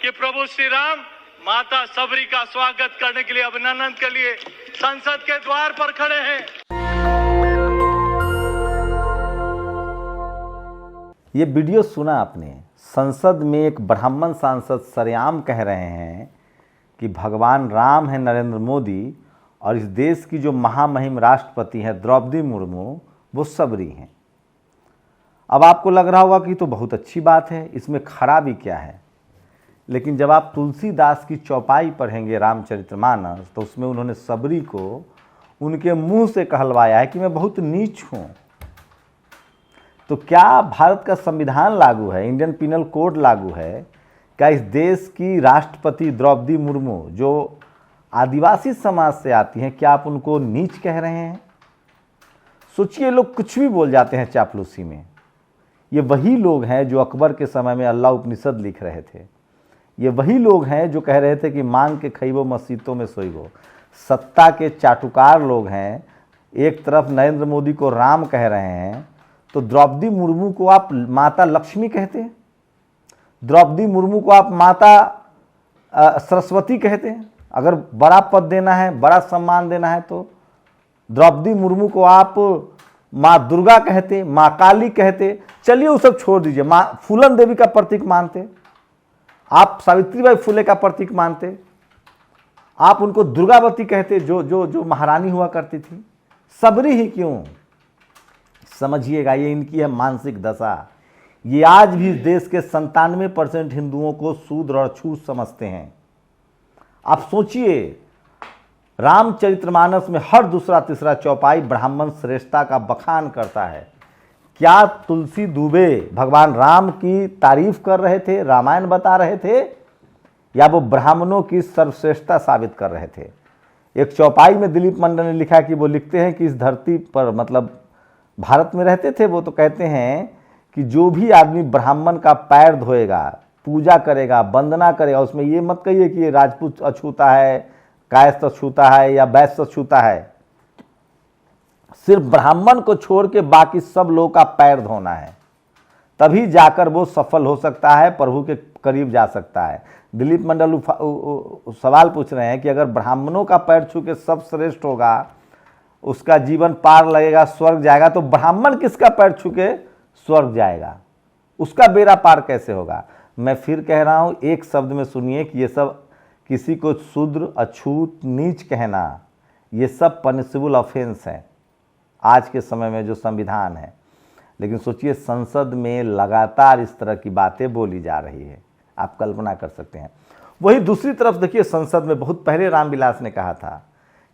कि प्रभु श्री राम माता सबरी का स्वागत करने के लिए, अभिनंदन के लिए संसद के द्वार पर खड़े हैं। ये वीडियो सुना आपने? संसद में एक ब्राह्मण सांसद सरेआम कह रहे हैं कि भगवान राम है नरेंद्र मोदी और इस देश की जो महामहिम राष्ट्रपति हैं द्रौपदी मुर्मू वो सबरी हैं। अब आपको लग रहा होगा कि तो बहुत अच्छी बात है, इसमें खराबी क्या है। लेकिन जब आप तुलसीदास की चौपाई पढ़ेंगे रामचरितमानस तो उसमें उन्होंने सबरी को उनके मुंह से कहलवाया है कि मैं बहुत नीच हूँ। तो क्या भारत का संविधान लागू है, इंडियन पिनल कोड लागू है? क्या इस देश की राष्ट्रपति द्रौपदी मुर्मू जो आदिवासी समाज से आती हैं, क्या आप उनको नीच कह रहे हैं? सोचिए, लोग कुछ भी बोल जाते हैं चापलूसी में। ये वही लोग हैं जो अकबर के समय में अल्लाह उपनिषद लिख रहे थे। ये वही लोग हैं जो कह रहे थे कि मांग के खइबो मस्जिदों में सोइबो। सत्ता के चाटुकार लोग हैं। एक तरफ नरेंद्र मोदी को राम कह रहे हैं तो द्रौपदी मुर्मू को आप माता लक्ष्मी कहते हैं, द्रौपदी मुर्मू को आप माता सरस्वती कहते हैं। अगर बड़ा पद देना है, बड़ा सम्मान देना है तो द्रौपदी मुर्मू को आप माँ दुर्गा कहते, माँ काली कहते। चलिए वो सब छोड़ दीजिए, माँ फूलन देवी का प्रतीक मानते, आप सावित्रीबाई फुले का प्रतीक मानते, आप उनको दुर्गावती कहते जो जो जो महारानी हुआ करती थी। सबरी ही क्यों? समझिएगा, ये इनकी है मानसिक दशा। ये आज भी इस देश के 97% हिंदुओं को शूद्र और अछूत समझते हैं। आप सोचिए, रामचरितमानस में हर दूसरा तीसरा चौपाई ब्राह्मण श्रेष्ठता का बखान करता है। क्या तुलसी दुबे भगवान राम की तारीफ कर रहे थे, रामायण बता रहे थे, या वो ब्राह्मणों की सर्वश्रेष्ठता साबित कर रहे थे? एक चौपाई में दिलीप मंडल ने लिखा कि वो लिखते हैं कि इस धरती पर, मतलब भारत में रहते थे वो, तो कहते हैं कि जो भी आदमी ब्राह्मण का पैर धोएगा, पूजा करेगा, वंदना करेगा, उसमें ये मत कहिए कि ये राजपूत अछूता है, कायस्थ अछूता है या वैश्य अछूता है। सिर्फ ब्राह्मण को छोड़ के बाकी सब लोगों का पैर धोना है, तभी जाकर वो सफल हो सकता है, प्रभु के करीब जा सकता है। दिलीप मंडल सवाल पूछ रहे हैं कि अगर ब्राह्मणों का पैर छू के सब श्रेष्ठ होगा, उसका जीवन पार लगेगा, स्वर्ग जाएगा, तो ब्राह्मण किसका पैर छू के स्वर्ग जाएगा? उसका बेड़ा पार कैसे होगा? मैं फिर कह रहा हूं, एक शब्द में सुनिए कि ये सब किसी को शूद्र, अछूत, नीच कहना, ये सब पनिशेबल ऑफेंस है आज के समय में जो संविधान है। लेकिन सोचिए, संसद में लगातार इस तरह की बातें बोली जा रही है, आप कल्पना कर सकते हैं। वही दूसरी तरफ देखिए, संसद में बहुत पहले रामविलास ने कहा था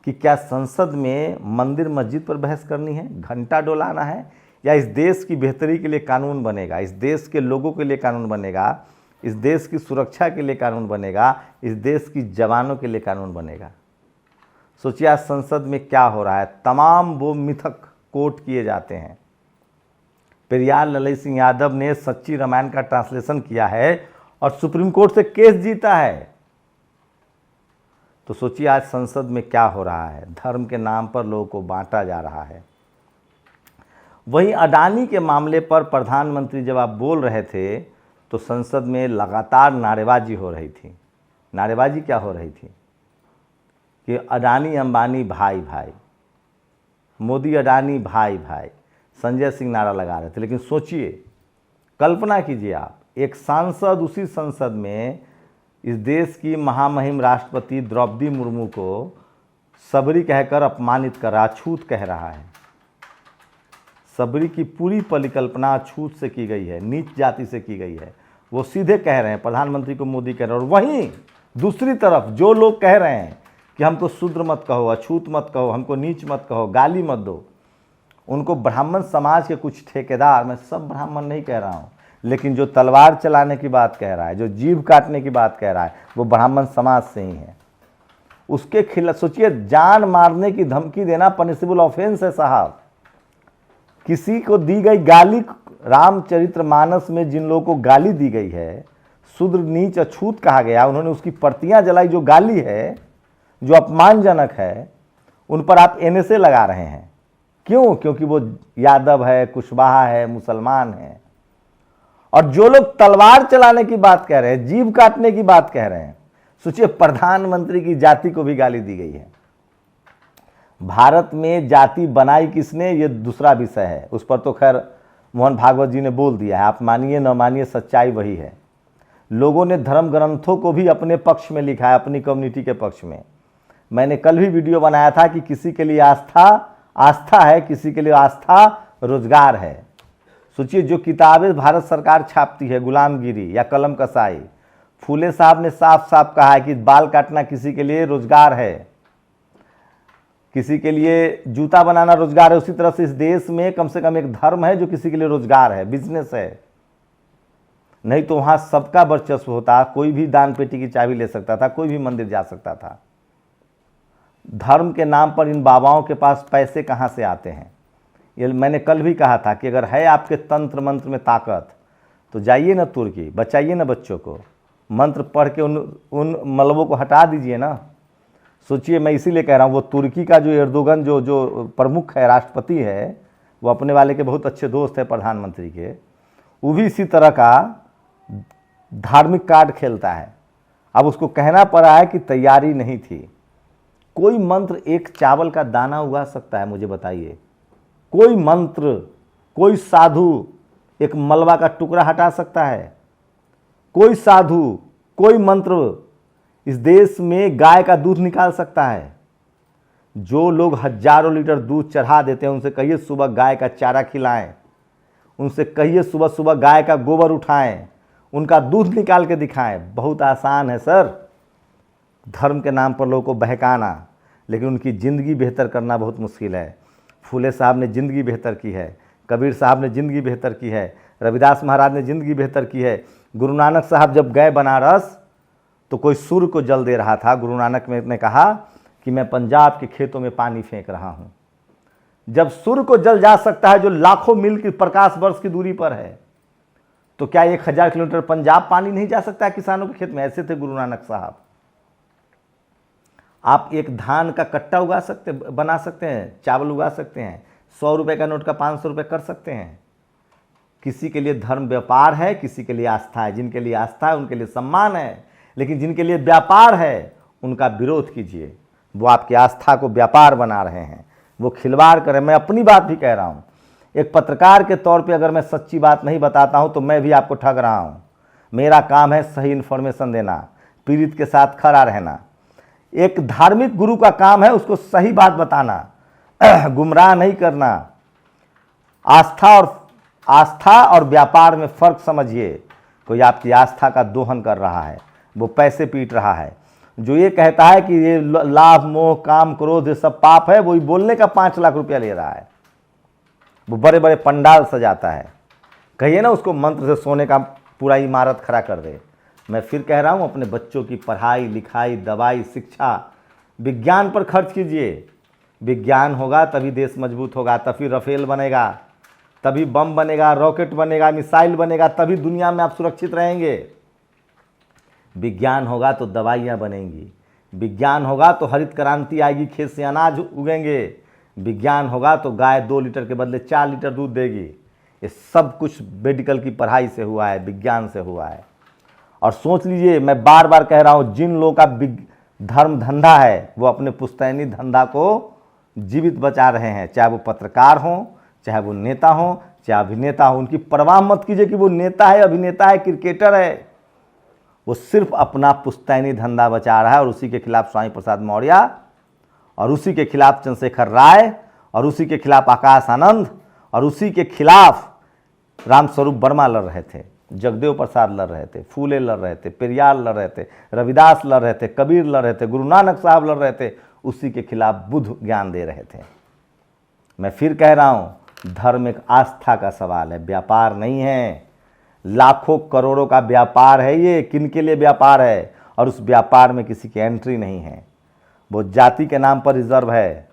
कि क्या संसद में मंदिर मस्जिद पर बहस करनी है, घंटा डोलाना है, या इस देश की बेहतरी के लिए कानून बनेगा, इस देश के लोगों के लिए कानून बनेगा, इस देश की सुरक्षा के लिए कानून बनेगा, इस देश की जवानों के लिए कानून बनेगा। सोचिए आज संसद में क्या हो रहा है। तमाम वो मिथक कोट किए जाते हैं। पेरियार ललित सिंह यादव ने सच्ची रामायण का ट्रांसलेशन किया है और सुप्रीम कोर्ट से केस जीता है। तो सोचिए आज संसद में क्या हो रहा है। धर्म के नाम पर लोगों को बांटा जा रहा है। वहीं अडानी के मामले पर प्रधानमंत्री जब आप बोल रहे थे तो संसद में लगातार नारेबाजी हो रही थी। नारेबाजी क्या हो रही थी कि अडानी अंबानी भाई भाई, मोदी अडानी भाई भाई, संजय सिंह नारा लगा रहे थे। लेकिन सोचिए, कल्पना कीजिए आप, एक सांसद उसी संसद में इस देश की महामहिम राष्ट्रपति द्रौपदी मुर्मू को सबरी कहकर अपमानित कर रहा, अछूत कह रहा है। सबरी की पूरी परिकल्पना अछूत से की गई है, नीच जाति से की गई है। वो सीधे कह रहे हैं, प्रधानमंत्री को मोदी कह रहे हैं। और वहीं दूसरी तरफ जो लोग कह रहे हैं कि हमको शूद्र मत कहो, अछूत मत कहो, हमको नीच मत कहो, गाली मत दो, उनको ब्राह्मण समाज के कुछ ठेकेदार, मैं सब ब्राह्मण नहीं कह रहा हूँ, लेकिन जो तलवार चलाने की बात कह रहा है, जो जीभ काटने की बात कह रहा है, वो ब्राह्मण समाज से ही है। उसके खिलाफ सोचिए, जान मारने की धमकी देना पनिशेबल ऑफेंस है साहब। किसी को दी गई गाली, रामचरितमानस में जिन लोगों को गाली दी गई है, शूद्र, नीच, अछूत कहा गया, उन्होंने उसकी प्रतियां जलाई। जो गाली है, जो अपमानजनक है, उन पर आप एनएसए लगा रहे हैं। क्यों? क्योंकि वो यादव है, कुशवाहा है, मुसलमान है। और जो लोग तलवार चलाने की बात कह रहे हैं, जीभ काटने की बात कह रहे हैं, सोचिए प्रधानमंत्री की जाति को भी गाली दी गई है। भारत में जाति बनाई किसने, ये दूसरा विषय है, उस पर तो खैर मोहन भागवत जी ने बोल दिया है, आप मानिए न मानिए सच्चाई वही है। लोगों ने धर्म ग्रंथों को भी अपने पक्ष में लिखा है, अपनी कम्युनिटी के पक्ष में। मैंने कल भी वीडियो बनाया था कि किसी के लिए आस्था है, किसी के लिए आस्था रोजगार है। सोचिए जो किताबें भारत सरकार छापती है, गुलामगिरी या कलम कसाई, फूले साहब ने साफ साफ कहा है कि बाल काटना किसी के लिए रोजगार है, किसी के लिए जूता बनाना रोजगार है। उसी तरह से इस देश में कम से कम एक धर्म है जो किसी के लिए रोजगार है, बिजनेस है। नहीं तो वहां सबका वर्चस्व होता, कोई भी दान पेटी की चाबी ले सकता था, कोई भी मंदिर जा सकता था। धर्म के नाम पर इन बाबाओं के पास पैसे कहां से आते हैं? ये मैंने कल भी कहा था कि अगर है आपके तंत्र मंत्र में ताकत तो जाइए ना तुर्की, बचाइए ना बच्चों को, मंत्र पढ़ के उन मलबों को हटा दीजिए ना। सोचिए, मैं इसीलिए कह रहा हूँ, वो तुर्की का जो एर्दोगन जो प्रमुख है, राष्ट्रपति है, वो अपने वाले के बहुत अच्छे दोस्त है प्रधानमंत्री के, वो भी इसी तरह का धार्मिक कार्ड खेलता है। अब उसको कहना पड़ा है कि तैयारी नहीं थी। कोई मंत्र एक चावल का दाना उगा सकता है? मुझे बताइए। कोई मंत्र, कोई साधु एक मलबा का टुकड़ा हटा सकता है? कोई साधु, कोई मंत्र इस देश में गाय का दूध निकाल सकता है? जो लोग हजारों लीटर दूध चढ़ा देते हैं, उनसे कहिए सुबह गाय का चारा खिलाएं, उनसे कहिए सुबह सुबह गाय का गोबर उठाएं, उनका दूध निकाल के दिखाएं। बहुत आसान है सर धर्म के नाम पर लोगों को बहकाना, लेकिन उनकी ज़िंदगी बेहतर करना बहुत मुश्किल है। फूले साहब ने ज़िंदगी बेहतर की है, कबीर साहब ने ज़िंदगी बेहतर की है, रविदास महाराज ने ज़िंदगी बेहतर की है। गुरु नानक साहब जब गए बनारस तो कोई सूर्य को जल दे रहा था। गुरु नानक ने कहा कि मैं पंजाब के खेतों में पानी फेंक रहा हूँ। जब सूर्य को जल जा सकता है जो लाखों मील की प्रकाश वर्ष की दूरी पर है, तो क्या 1000 किलोमीटर पंजाब पानी नहीं जा सकता है किसानों के खेत में? ऐसे थे गुरु नानक साहब। आप एक धान का कट्टा बना सकते हैं, चावल उगा सकते हैं, 100 रुपये का नोट का 500 रुपये कर सकते हैं। किसी के लिए धर्म व्यापार है, किसी के लिए आस्था है। जिनके लिए आस्था है उनके लिए सम्मान है, लेकिन जिनके लिए व्यापार है उनका विरोध कीजिए। वो आपकी आस्था को व्यापार बना रहे हैं, वो खिलवाड़ कर रहे हैं। मैं अपनी बात भी कह रहा हूँ, एक पत्रकार के तौर पे अगर मैं सच्ची बात नहीं बताता हूँ तो मैं भी आपको ठग रहा हूँ। मेरा काम है सही इन्फॉर्मेशन देना, पीड़ित के साथ खड़ा रहना। एक धार्मिक गुरु का काम है उसको सही बात बताना, गुमराह नहीं करना। आस्था और व्यापार में फर्क समझिए। कोई आपकी आस्था का दोहन कर रहा है, वो पैसे पीट रहा है। जो ये कहता है कि ये लाभ मोह काम क्रोध ये सब पाप है, वही बोलने का 5 लाख रुपया ले रहा है। वो बड़े बड़े पंडाल सजाता है। कहिए ना उसको मंत्र से सोने का पूरा इमारत खड़ा कर दे। मैं फिर कह रहा हूँ, अपने बच्चों की पढ़ाई लिखाई, दवाई, शिक्षा, विज्ञान पर खर्च कीजिए। विज्ञान होगा तभी देश मजबूत होगा, तभी राफेल बनेगा, तभी बम बनेगा, रॉकेट बनेगा, मिसाइल बनेगा, तभी दुनिया में आप सुरक्षित रहेंगे। विज्ञान होगा तो दवाइयाँ बनेंगी, विज्ञान होगा तो हरित क्रांति आएगी, खेत से अनाज उगेंगे, विज्ञान होगा तो गाय 2 लीटर के बदले 4 लीटर दूध देगी। ये सब कुछ मेडिकल की पढ़ाई से हुआ है, विज्ञान से हुआ है। और सोच लीजिए, मैं बार बार कह रहा हूँ, जिन लोगों का धर्म धंधा है वो अपने पुश्तैनी धंधा को जीवित बचा रहे हैं। चाहे वो पत्रकार हों, चाहे वो नेता हों, चाहे अभिनेता हो। उनकी परवाह मत कीजिए कि वो नेता है, अभिनेता है, क्रिकेटर है। वो सिर्फ अपना पुश्तैनी धंधा बचा रहा है। और उसी के खिलाफ स्वामी प्रसाद मौर्य, और उसी के खिलाफ चंद्रशेखर राय, और उसी के खिलाफ आकाश आनंद, और उसी के खिलाफ रामस्वरूप वर्मा लड़ रहे थे, जगदेव प्रसाद लड़ रहे थे, फूले लड़ रहे थे, पेरियार लड़ रहे थे, रविदास लड़ रहे थे, कबीर लड़ रहे थे, गुरु नानक साहब लड़ रहे थे। उसी के खिलाफ बुद्ध ज्ञान दे रहे थे। मैं फिर कह रहा हूँ, धर्म एक आस्था का सवाल है, व्यापार नहीं है। लाखों करोड़ों का व्यापार है ये। किन के लिए व्यापार है? और उस व्यापार में किसी की एंट्री नहीं है। वो जाति के नाम पर रिजर्व है।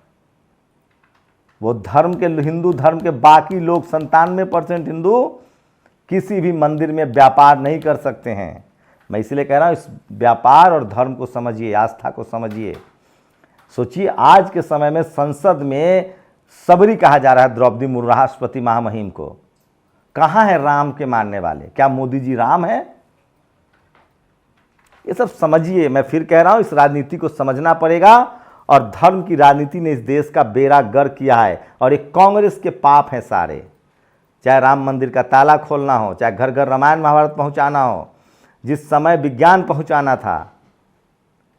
वो धर्म के, हिंदू धर्म के बाकी लोग 97% हिंदू किसी भी मंदिर में व्यापार नहीं कर सकते हैं। मैं इसलिए कह रहा हूँ, इस व्यापार और धर्म को समझिए, आस्था को समझिए। सोचिए, आज के समय में संसद में सबरी कहा जा रहा है द्रौपदी मुर्मू, राष्ट्रपति महामहिम को। कहाँ है राम के मानने वाले? क्या मोदी जी राम है? ये सब समझिए, मैं फिर कह रहा हूं, इस राजनीति को समझना पड़ेगा। और धर्म की राजनीति ने इस देश का बेड़ा गर्क किया है, और एक कांग्रेस के पाप हैं सारे। चाहे राम मंदिर का ताला खोलना हो, चाहे घर घर रामायण महाभारत पहुंचाना हो, जिस समय विज्ञान पहुंचाना था,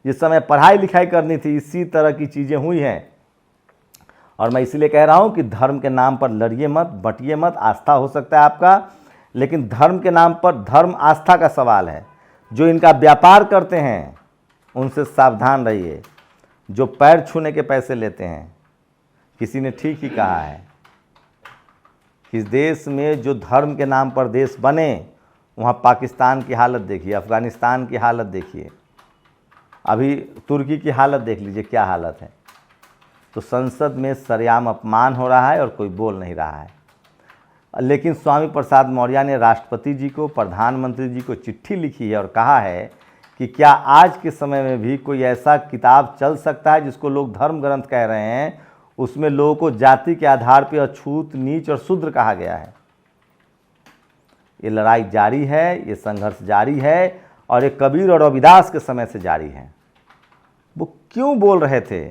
जिस समय पढ़ाई लिखाई करनी थी, इसी तरह की चीज़ें हुई हैं। और मैं इसलिए कह रहा हूं कि धर्म के नाम पर लड़िए मत, बंटिए मत। आस्था हो सकता है आपका, लेकिन धर्म के नाम पर धर्म आस्था का सवाल है। जो इनका व्यापार करते हैं उनसे सावधान रहिए, जो पैर छूने के पैसे लेते हैं। किसी ने ठीक ही कहा है, इस देश में जो धर्म के नाम पर देश बने, वहाँ पाकिस्तान की हालत देखिए, अफ़गानिस्तान की हालत देखिए, अभी तुर्की की हालत देख लीजिए क्या हालत है। तो संसद में सरेआम अपमान हो रहा है और कोई बोल नहीं रहा है। लेकिन स्वामी प्रसाद मौर्य ने राष्ट्रपति जी को, प्रधानमंत्री जी को चिट्ठी लिखी है और कहा है कि क्या आज के समय में भी कोई ऐसा किताब चल सकता है जिसको लोग धर्म ग्रंथ कह रहे हैं, उसमें लोगों को जाति के आधार पर अछूत, नीच और शूद्र कहा गया है। ये लड़ाई जारी है, ये संघर्ष जारी है, और ये कबीर और रविदास के समय से जारी है। वो क्यों बोल रहे थे,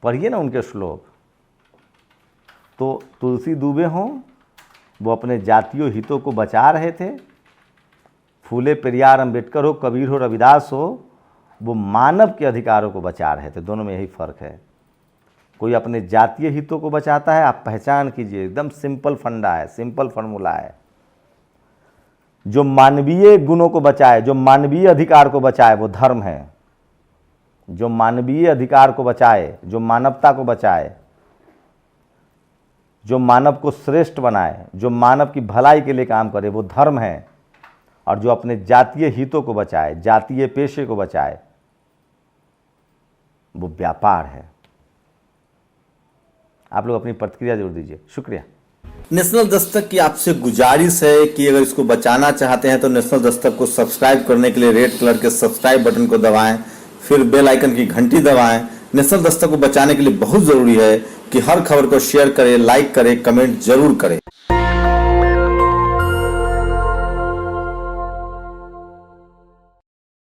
पढ़िए ना उनके श्लोक। तो तुलसी दुबे हों, वो अपने जातीय हितों को बचा रहे थे। फूले पेरियार अंबेडकर हो, कबीर हो, रविदास हो, वो मानव के अधिकारों को बचा रहे थे। दोनों में यही फ़र्क है। कोई अपने जातीय हितों को बचाता है, आप पहचान कीजिए, एकदम सिंपल फंडा है, सिंपल फार्मूला है। जो मानवीय गुणों को बचाए, जो मानवीय अधिकार को बचाए, वो धर्म है। जो मानवीय अधिकार को बचाए, जो मानवता को बचाए, जो मानव को श्रेष्ठ बनाए, जो मानव की भलाई के लिए काम करे, वो धर्म है। और जो अपने जातीय हितों को बचाए, जातीय पेशे को बचाए, वो व्यापार है। आप लोग अपनी प्रतिक्रिया जरूर दीजिए। शुक्रिया। नेशनल दस्तक की आपसे गुजारिश है कि अगर इसको बचाना चाहते हैं तो नेशनल दस्तक को सब्सक्राइब करने के लिए रेड कलर के सब्सक्राइब बटन को दबाएं, फिर बेल आइकन की घंटी दबाएं। नेशनल दस्तक को बचाने के लिए बहुत जरूरी है कि हर खबर को शेयर करें, लाइक करें, कमेंट जरूर करें।